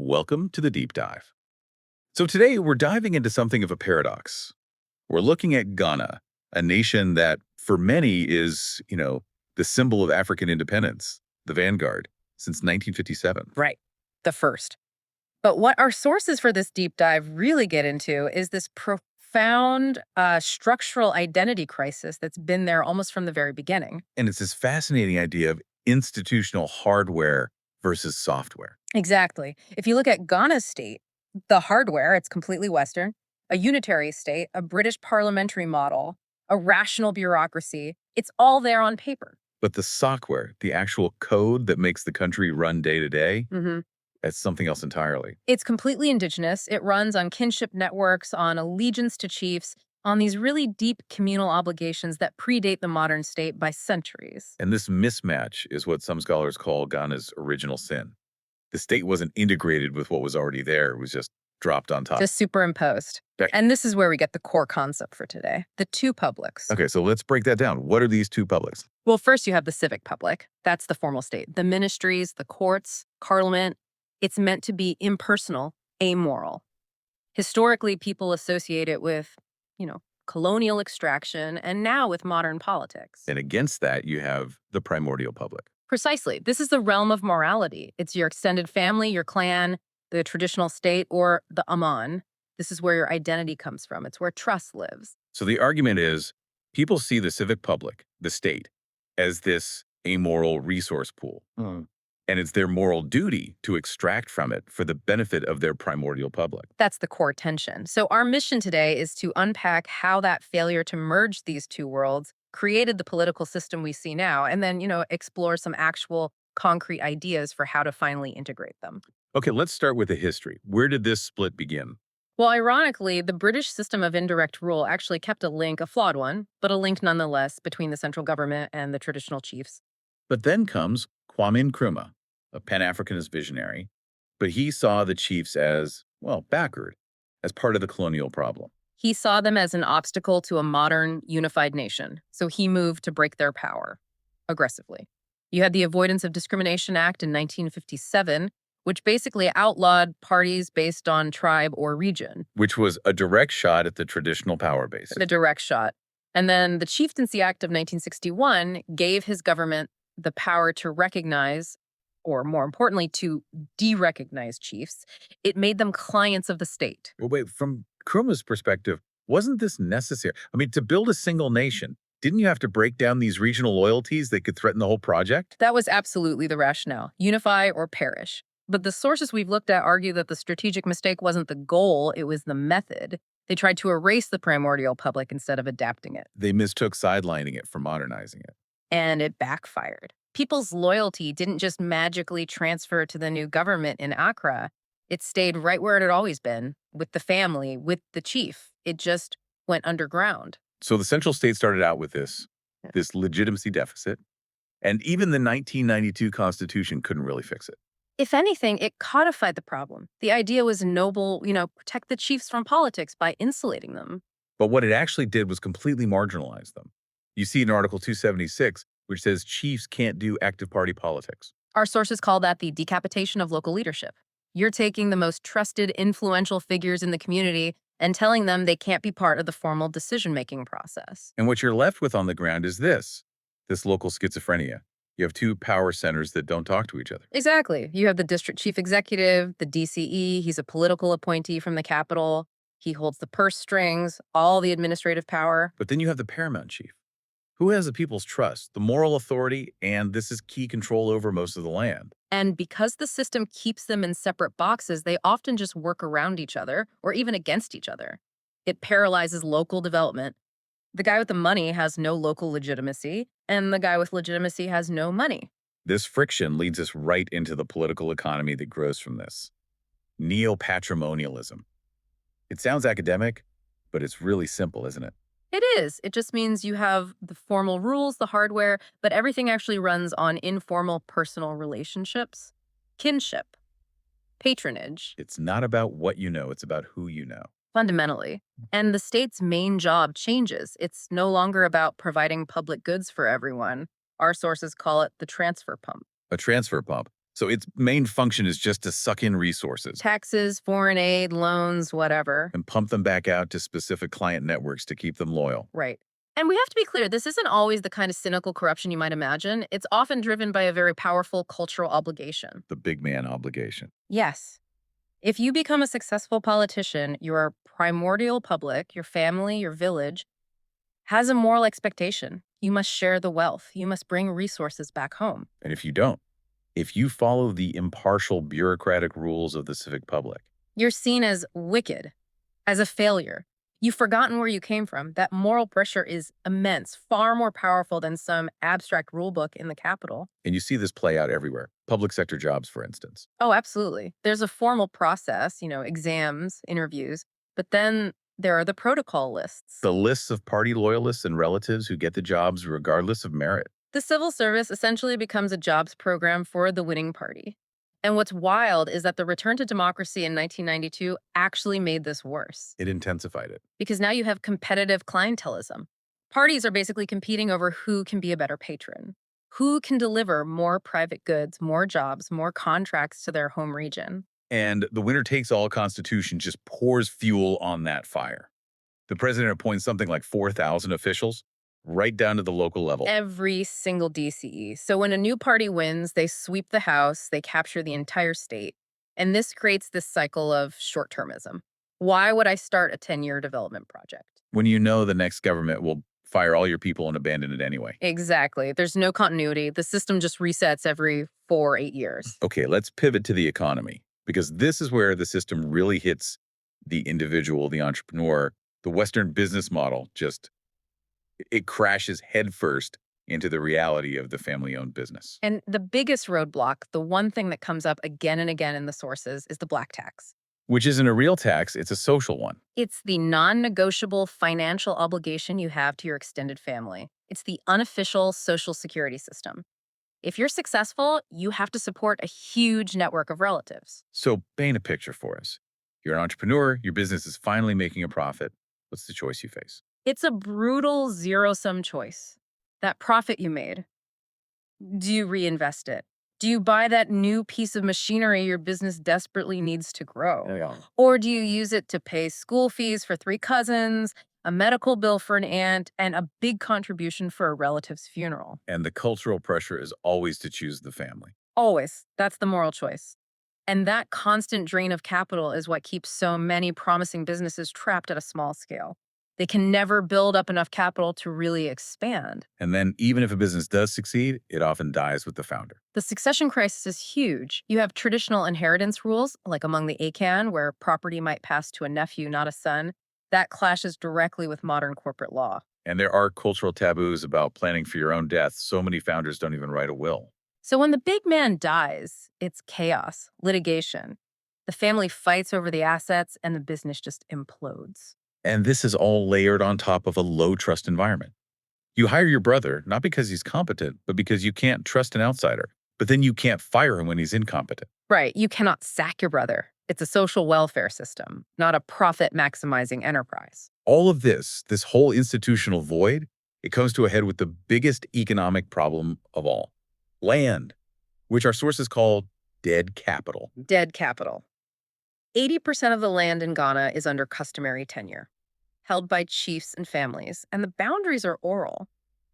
Welcome to the deep dive. So today we're diving into something of a paradox. We're looking at Ghana, a nation that for many is, the symbol of African independence, the vanguard, since 1957. Right. The first. But what our sources for this deep dive really get into is this profound structural identity crisis that's been there almost from the very beginning. And it's this fascinating idea of institutional hardware versus software. Exactly. If you look at Ghana's state, the hardware, it's completely Western, a unitary state, a British parliamentary model, a rational bureaucracy, it's all there on paper. But the software, the actual code that makes the country run day to day, that's something else entirely. It's completely indigenous. It runs on kinship networks, on allegiance to chiefs, on these really deep communal obligations that predate the modern state by centuries. And this mismatch is what some scholars call Ghana's original sin. The state wasn't integrated with what was already there. It was just dropped on top. Just superimposed. Okay. And this is where we get the core concept for today, the two publics. Okay, so let's break that down. What are these two publics? Well, first you have the civic public. That's the formal state. The ministries, the courts, parliament. It's meant to be impersonal, amoral. Historically, people associate it with, colonial extraction, and now with modern politics. And against that, you have the primordial public. Precisely. This is the realm of morality. It's your extended family, your clan, the traditional state, or the Aman. This is where your identity comes from. It's where trust lives. So the argument is people see the civic public, the state, as this amoral resource pool. And it's their moral duty to extract from it for the benefit of their primordial public. That's the core tension. So our mission today is to unpack how that failure to merge these two worlds created the political system we see now, and then, explore some actual concrete ideas for how to finally integrate them. Okay, let's start with the history. Where did this split begin? Well, ironically, the British system of indirect rule actually kept a link, a flawed one, but a link nonetheless between the central government and the traditional chiefs. But then comes Kwame Nkrumah, a Pan-Africanist visionary, but he saw the chiefs as, backward, as part of the colonial problem. He saw them as an obstacle to a modern, unified nation, so he moved to break their power aggressively. You had the Avoidance of Discrimination Act in 1957, which basically outlawed parties based on tribe or region. Which was a direct shot at the traditional power base. A direct shot. And then the Chieftaincy Act of 1961 gave his government the power to recognize, or more importantly, to de-recognize chiefs. It made them clients of the state. Well, wait, from Nkrumah's perspective, wasn't this necessary? I mean, to build a single nation, didn't you have to break down these regional loyalties that could threaten the whole project? That was absolutely the rationale. Unify or perish. But the sources we've looked at argue that the strategic mistake wasn't the goal, it was the method. They tried to erase the primordial public instead of adapting it. They mistook sidelining it for modernizing it. And it backfired. People's loyalty didn't just magically transfer to the new government in Accra. It stayed right where it had always been, with the family, with the chief. It just went underground. So the central state started out with this legitimacy deficit, and even the 1992 Constitution couldn't really fix it. If anything, it codified the problem. The idea was noble, protect the chiefs from politics by insulating them. But what it actually did was completely marginalize them. You see in Article 276, which says chiefs can't do active party politics. Our sources call that the decapitation of local leadership. You're taking the most trusted, influential figures in the community and telling them they can't be part of the formal decision-making process. And what you're left with on the ground is this local schizophrenia. You have two power centers that don't talk to each other. Exactly. You have the district chief executive, the DCE. He's a political appointee from the capital. He holds the purse strings, all the administrative power. But then you have the paramount chief, who has the people's trust, the moral authority, and this is key control over most of the land. And because the system keeps them in separate boxes, they often just work around each other or even against each other. It paralyzes local development. The guy with the money has no local legitimacy, and the guy with legitimacy has no money. This friction leads us right into the political economy that grows from this. Neo-patrimonialism. It sounds academic, but it's really simple, isn't it? It is. It just means you have the formal rules, the hardware, but everything actually runs on informal personal relationships, kinship, patronage. It's not about what you know, it's about who you know. Fundamentally. And the state's main job changes. It's no longer about providing public goods for everyone. Our sources call it the transfer pump. A transfer pump. So its main function is just to suck in resources Taxes, foreign aid, loans, whatever. and pump them back out to specific client networks to keep them loyal. Right. And we have to be clear, this isn't always the kind of cynical corruption you might imagine. It's often driven by a very powerful cultural obligation. The big man obligation. Yes. If you become a successful politician, your primordial public, your family, your village, has a moral expectation. You must share the wealth. You must bring resources back home. And if you don't, if you follow the impartial bureaucratic rules of the civic public, You're seen as wicked, as a failure. You've forgotten where you came from. That moral pressure is immense, far more powerful than some abstract rule book in the Capitol. and you see this play out everywhere, public sector jobs, for instance. Oh, absolutely. There's a formal process, exams, interviews, but then there are the protocol lists. The lists of party loyalists and relatives who get the jobs regardless of merit. The civil service essentially becomes a jobs program for the winning party. And what's wild is that the return to democracy in 1992 actually made this worse. It intensified it. Because now you have competitive clientelism. Parties are basically competing over who can be a better patron, who can deliver more private goods, more jobs, more contracts to their home region. And the winner-takes-all constitution just pours fuel on that fire. The president appoints something like 4,000 officials, right down to the local level. Every single DCE. So when a new party wins, they sweep the House, they capture the entire state. And this creates this cycle of short-termism. Why would I start a 10-year development project? When you know the next government will fire all your people and abandon it anyway. Exactly. There's no continuity. The system just resets every 8 years. Okay, let's pivot to the economy, because this is where the system really hits the individual, the entrepreneur. The Western business model it crashes headfirst into the reality of the family-owned business. And the biggest roadblock, the one thing that comes up again and again in the sources, is the black tax. Which isn't a real tax, it's a social one. It's the non-negotiable financial obligation you have to your extended family. It's the unofficial social security system. If you're successful, you have to support a huge network of relatives. So paint a picture for us. You're an entrepreneur, your business is finally making a profit. What's the choice you face? It's a brutal zero-sum choice. That profit you made, do you reinvest it? Do you buy that new piece of machinery your business desperately needs to grow? Yeah. Or do you use it to pay school fees for 3 cousins, a medical bill for an aunt, and a big contribution for a relative's funeral? And the cultural pressure is always to choose the family. Always. That's the moral choice. And that constant drain of capital is what keeps so many promising businesses trapped at a small scale. They can never build up enough capital to really expand. And then even if a business does succeed, it often dies with the founder. The succession crisis is huge. You have traditional inheritance rules, like among the Akan, where property might pass to a nephew, not a son. That clashes directly with modern corporate law. And there are cultural taboos about planning for your own death. So many founders don't even write a will. So when the big man dies, it's chaos, litigation. The family fights over the assets, and the business just implodes. And this is all layered on top of a low-trust environment. You hire your brother, not because he's competent, but because you can't trust an outsider. But then you can't fire him when he's incompetent. Right, you cannot sack your brother. It's a social welfare system, not a profit-maximizing enterprise. All of this whole institutional void, it comes to a head with the biggest economic problem of all. Land, which our sources call dead capital. Dead capital. 80% of the land in Ghana is under customary tenure, held by chiefs and families, and the boundaries are oral,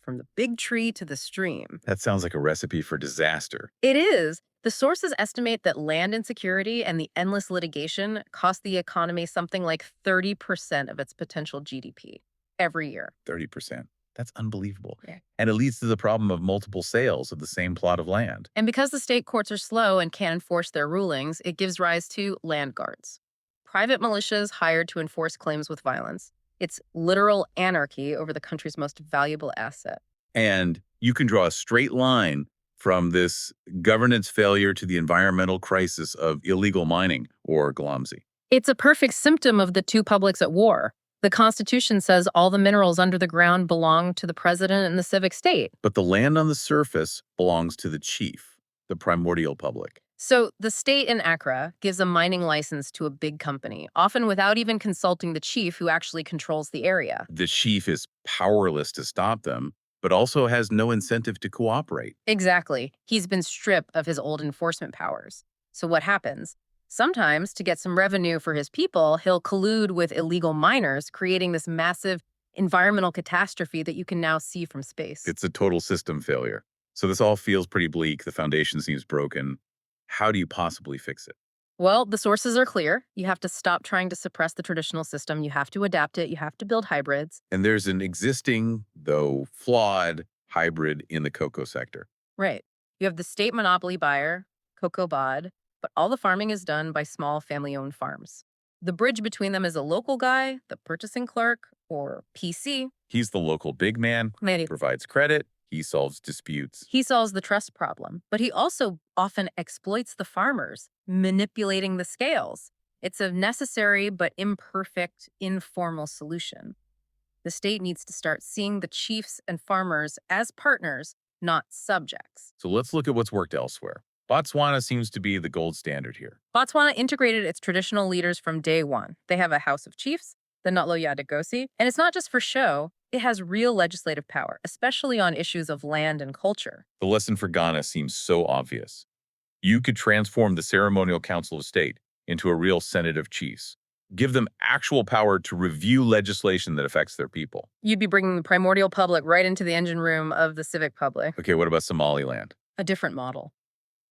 from the big tree to the stream. That sounds like a recipe for disaster. It is. The sources estimate that land insecurity and the endless litigation cost the economy something like 30% of its potential GDP every year. 30%. That's unbelievable. Yeah. And it leads to the problem of multiple sales of the same plot of land. And because the state courts are slow and can't enforce their rulings, it gives rise to land guards, private militias hired to enforce claims with violence. It's literal anarchy over the country's most valuable asset. And you can draw a straight line from this governance failure to the environmental crisis of illegal mining or Galamsey. It's a perfect symptom of the two publics at war. The Constitution says all the minerals under the ground belong to the president and the civic state. But the land on the surface belongs to the chief, the primordial public. So the state in Accra gives a mining license to a big company, often without even consulting the chief who actually controls the area. The chief is powerless to stop them, but also has no incentive to cooperate. Exactly. He's been stripped of his old enforcement powers. So what happens? Sometimes, to get some revenue for his people, he'll collude with illegal miners, creating this massive environmental catastrophe that you can now see from space. It's a total system failure. So this all feels pretty bleak. The foundation seems broken. How do you possibly fix it? Well, the sources are clear. You have to stop trying to suppress the traditional system. You have to adapt it. You have to build hybrids. And there's an existing, though flawed, hybrid in the cocoa sector. Right. You have the state monopoly buyer, Cocoa Bod, but all the farming is done by small family owned farms. The bridge between them is a local guy, the purchasing clerk, or PC. He's the local big man, Maybe. provides credit, he solves disputes. He solves the trust problem, but he also often exploits the farmers, manipulating the scales. It's a necessary but imperfect, informal solution. The state needs to start seeing the chiefs and farmers as partners, not subjects. So let's look at what's worked elsewhere. Botswana seems to be the gold standard here. Botswana integrated its traditional leaders from day one. They have a House of Chiefs, the Notlo Yadagosi, and it's not just for show, it has real legislative power, especially on issues of land and culture. The lesson for Ghana seems so obvious. You could transform the ceremonial council of state into a real Senate of Chiefs. Give them actual power to review legislation that affects their people. You'd be bringing the primordial public right into the engine room of the civic public. Okay, what about Somaliland? A different model.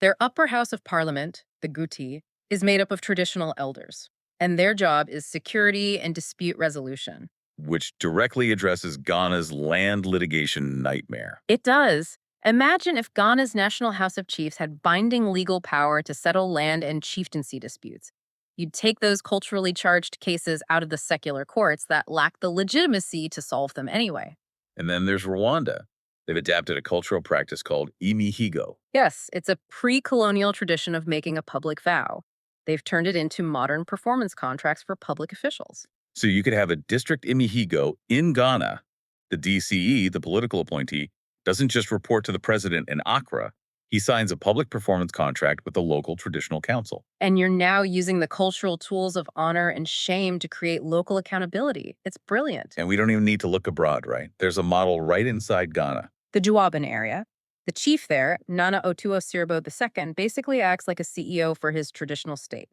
Their upper house of parliament, the Guti, is made up of traditional elders, and their job is security and dispute resolution. Which directly addresses Ghana's land litigation nightmare. It does. Imagine if Ghana's National House of Chiefs had binding legal power to settle land and chieftaincy disputes. You'd take those culturally charged cases out of the secular courts that lack the legitimacy to solve them anyway. And then there's Rwanda. They've adapted a cultural practice called imihigo. Yes, it's a pre-colonial tradition of making a public vow. They've turned it into modern performance contracts for public officials. So you could have a district imihigo in Ghana. The DCE, the political appointee, doesn't just report to the president in Accra. He signs a public performance contract with the local traditional council. And you're now using the cultural tools of honor and shame to create local accountability. It's brilliant. And we don't even need to look abroad, right? There's a model right inside Ghana. The Juaban area. The chief there, Nana Otuo Sirbo II, basically acts like a CEO for his traditional state.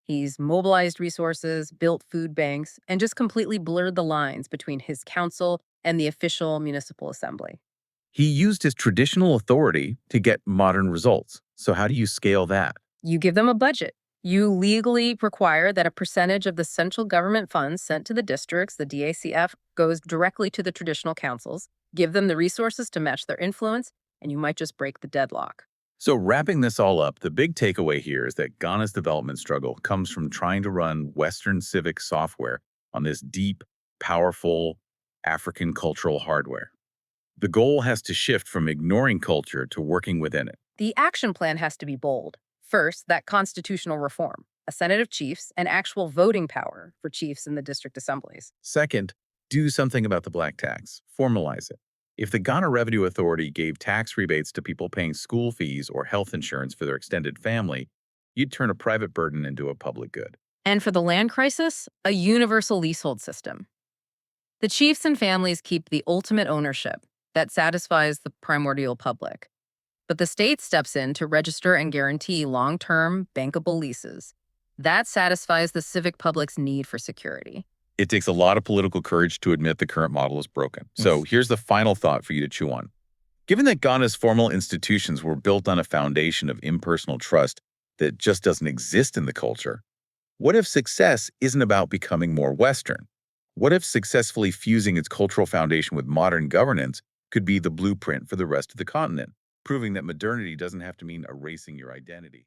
He's mobilized resources, built food banks, and just completely blurred the lines between his council and the official municipal assembly. He used his traditional authority to get modern results. So how do you scale that? You give them a budget. You legally require that a percentage of the central government funds sent to the districts, the DACF, goes directly to the traditional councils. Give them the resources to match their influence, and you might just break the deadlock. So wrapping this all up, the big takeaway here is that Ghana's development struggle comes from trying to run Western civic software on this deep, powerful African cultural hardware. The goal has to shift from ignoring culture to working within it. The action plan has to be bold. First, that constitutional reform, a Senate of Chiefs, and actual voting power for chiefs in the district assemblies. Second, do something about the black tax. Formalize it. If the Ghana Revenue Authority gave tax rebates to people paying school fees or health insurance for their extended family, you'd turn a private burden into a public good. And for the land crisis, a universal leasehold system. The chiefs and families keep the ultimate ownership that satisfies the primordial public. But the state steps in to register and guarantee long-term, bankable leases. That satisfies the civic public's need for security. It takes a lot of political courage to admit the current model is broken. So here's the final thought for you to chew on. Given that Ghana's formal institutions were built on a foundation of impersonal trust that just doesn't exist in the culture, what if success isn't about becoming more Western? What if successfully fusing its cultural foundation with modern governance could be the blueprint for the rest of the continent, proving that modernity doesn't have to mean erasing your identity?